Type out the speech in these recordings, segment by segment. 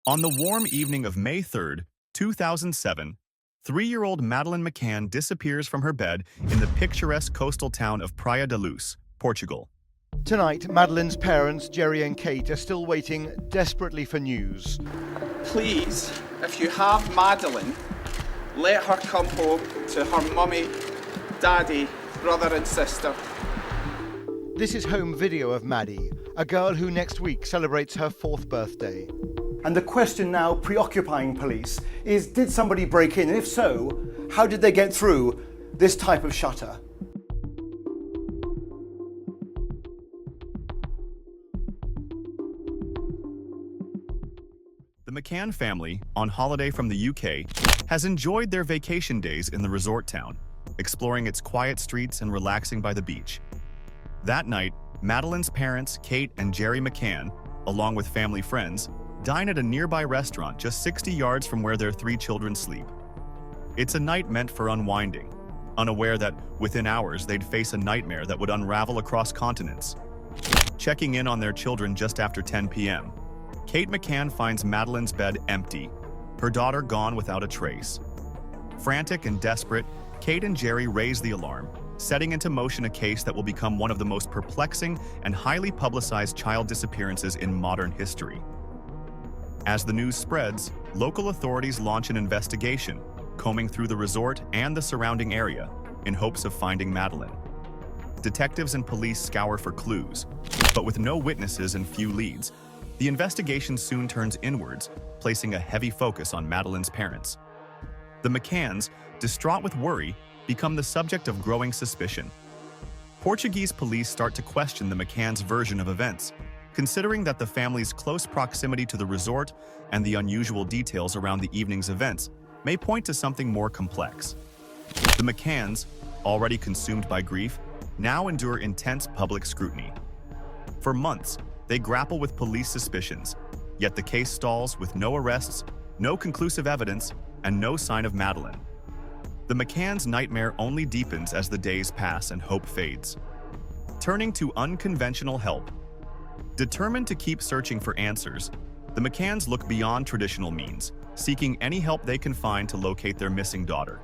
On the warm evening of May 3, 2007, 3-year-old Madeleine McCann disappears from her bed in the picturesque coastal town of Praia da Luz, Portugal. Tonight, Madeleine's parents, Jerry and Kate, are still waiting desperately for news. Please, if you have Madeleine, let her come home to her mummy, daddy, brother and sister. This is home video of Maddie, a girl who next week celebrates her 4th birthday. And the question now preoccupying police is, did somebody break in? And if so, how did they get through this type of shutter? The McCann family, on holiday from the UK, has enjoyed their vacation days in the resort town, exploring its quiet streets and relaxing by the beach. That night, Madeleine's parents, Kate and Jerry McCann, along with family friends, dine at a nearby restaurant just 60 yards from where their 3 children sleep. It's a night meant for unwinding, unaware that within hours they'd face a nightmare that would unravel across continents. Checking in on their children just after 10 p.m., Kate McCann finds Madeleine's bed empty, her daughter gone without a trace. Frantic and desperate, Kate and Jerry raise the alarm, setting into motion a case that will become one of the most perplexing and highly publicized child disappearances in modern history. As the news spreads, local authorities launch an investigation, combing through the resort and the surrounding area in hopes of finding Madeleine. Detectives and police scour for clues, but with no witnesses and few leads, the investigation soon turns inwards, placing a heavy focus on Madeleine's parents. The McCanns, distraught with worry, become the subject of growing suspicion. Portuguese police start to question the McCanns' version of events, considering that the family's close proximity to the resort and the unusual details around the evening's events may point to something more complex. The McCanns, already consumed by grief, now endure intense public scrutiny. For months, they grapple with police suspicions, yet the case stalls with no arrests, no conclusive evidence, and no sign of Madeleine. The McCanns' nightmare only deepens as the days pass and hope fades. Turning to unconventional help. Determined to keep searching for answers, the McCanns look beyond traditional means, seeking any help they can find to locate their missing daughter.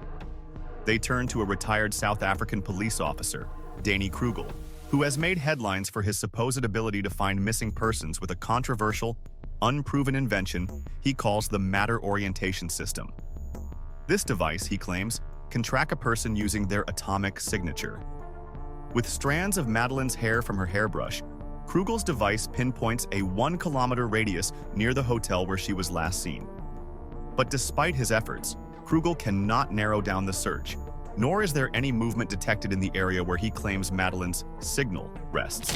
They turn to a retired South African police officer, Danny Krugel, who has made headlines for his supposed ability to find missing persons with a controversial, unproven invention he calls the matter orientation system. This device, he claims, can track a person using their atomic signature. With strands of Madeleine's hair from her hairbrush, Krugel's device pinpoints a 1-kilometer radius near the hotel where she was last seen. But despite his efforts, Krugel cannot narrow down the search, nor is there any movement detected in the area where he claims Madeleine's signal rests.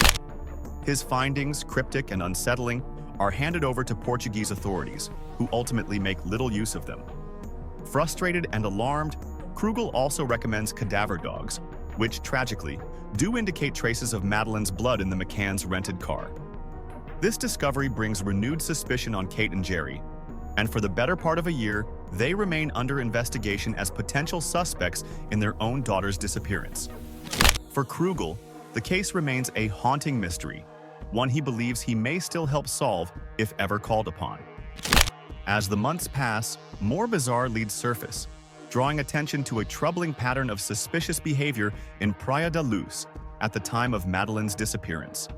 His findings, cryptic and unsettling, are handed over to Portuguese authorities, who ultimately make little use of them. Frustrated and alarmed, Krugel also recommends cadaver dogs, which, tragically, do indicate traces of Madeleine's blood in the McCanns' rented car. This discovery brings renewed suspicion on Kate and Jerry, and for the better part of a year, they remain under investigation as potential suspects in their own daughter's disappearance. For Krugel, the case remains a haunting mystery, one he believes he may still help solve if ever called upon. As the months pass, more bizarre leads surface, drawing attention to a troubling pattern of suspicious behavior in Praia da Luz at the time of Madeleine's disappearance.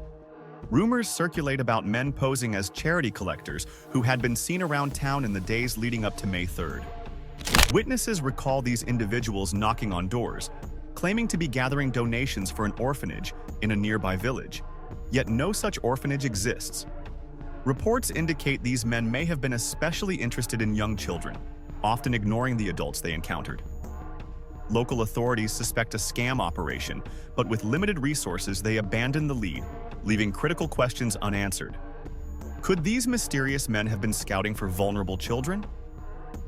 Rumors circulate about men posing as charity collectors who had been seen around town in the days leading up to May 3rd. Witnesses recall these individuals knocking on doors, claiming to be gathering donations for an orphanage in a nearby village, yet no such orphanage exists. Reports indicate these men may have been especially interested in young children, often ignoring the adults they encountered. Local authorities suspect a scam operation, but with limited resources they abandon the lead, leaving critical questions unanswered. Could these mysterious men have been scouting for vulnerable children?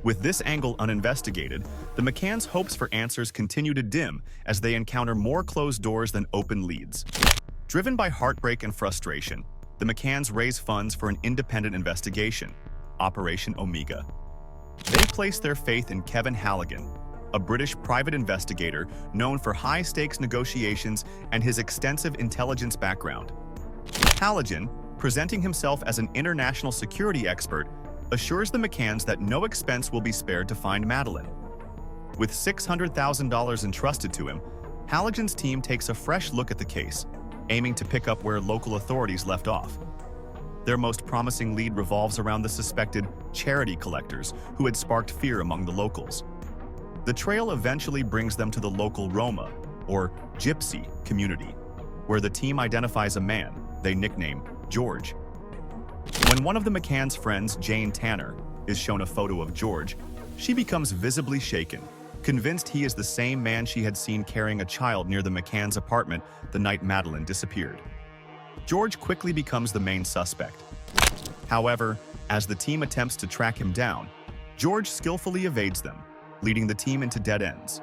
With this angle uninvestigated, the McCanns' hopes for answers continue to dim as they encounter more closed doors than open leads. Driven by heartbreak and frustration, the McCanns raise funds for an independent investigation, Operation Omega. They place their faith in Kevin Halligan, a British private investigator known for high-stakes negotiations and his extensive intelligence background. Halligan, presenting himself as an international security expert, assures the McCanns that no expense will be spared to find Madeleine. With $600,000 entrusted to him, Halligan's team takes a fresh look at the case, aiming to pick up where local authorities left off. Their most promising lead revolves around the suspected charity collectors who had sparked fear among the locals. The trail eventually brings them to the local Roma, or Gypsy, community, where the team identifies a man they nickname George. When one of the McCann's friends, Jane Tanner, is shown a photo of George, she becomes visibly shaken, convinced he is the same man she had seen carrying a child near the McCann's apartment the night Madeleine disappeared. George quickly becomes the main suspect. However, as the team attempts to track him down, George skillfully evades them, leading the team into dead ends.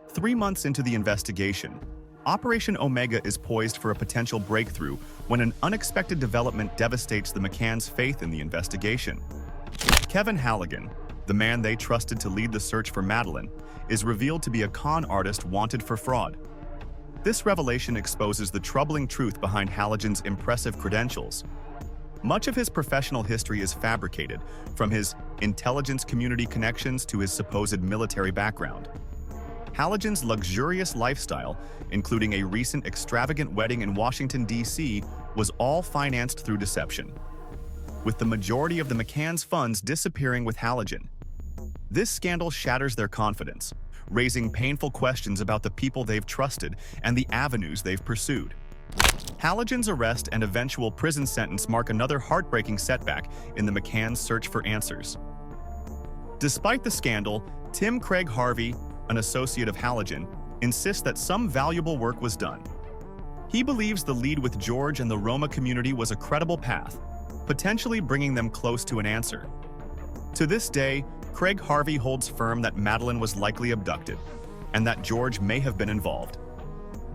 3 months into the investigation, Operation Omega is poised for a potential breakthrough when an unexpected development devastates the McCann's faith in the investigation. Kevin Halligan, the man they trusted to lead the search for Madeleine, is revealed to be a con artist wanted for fraud. This revelation exposes the troubling truth behind Halligan's impressive credentials. Much of his professional history is fabricated, from his intelligence community connections to his supposed military background. Halligan's luxurious lifestyle, including a recent extravagant wedding in Washington, D.C., was all financed through deception, with the majority of the McCann's funds disappearing with Halligan. This scandal shatters their confidence, raising painful questions about the people they've trusted and the avenues they've pursued. Halligan's arrest and eventual prison sentence mark another heartbreaking setback in the McCann's search for answers. Despite the scandal, Tim Craig Harvey, an associate of Halligan, insists that some valuable work was done. He believes the lead with George and the Roma community was a credible path, potentially bringing them close to an answer. To this day, Craig Harvey holds firm that Madeleine was likely abducted, and that George may have been involved.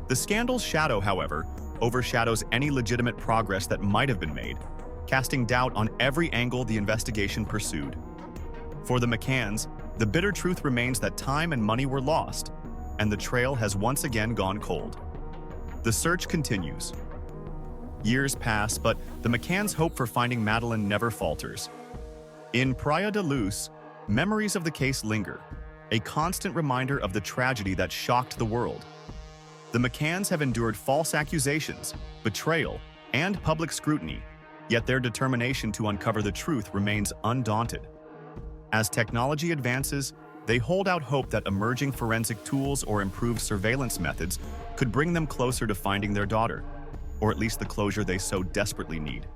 The scandal's shadow, however, overshadows any legitimate progress that might have been made, casting doubt on every angle the investigation pursued. For the McCanns, the bitter truth remains that time and money were lost, and the trail has once again gone cold. The search continues. Years pass, but the McCanns' hope for finding Madeleine never falters. In Praia da Luz, memories of the case linger, a constant reminder of the tragedy that shocked the world. The McCanns have endured false accusations, betrayal, and public scrutiny, yet their determination to uncover the truth remains undaunted. As technology advances, they hold out hope that emerging forensic tools or improved surveillance methods could bring them closer to finding their daughter, or at least the closure they so desperately need.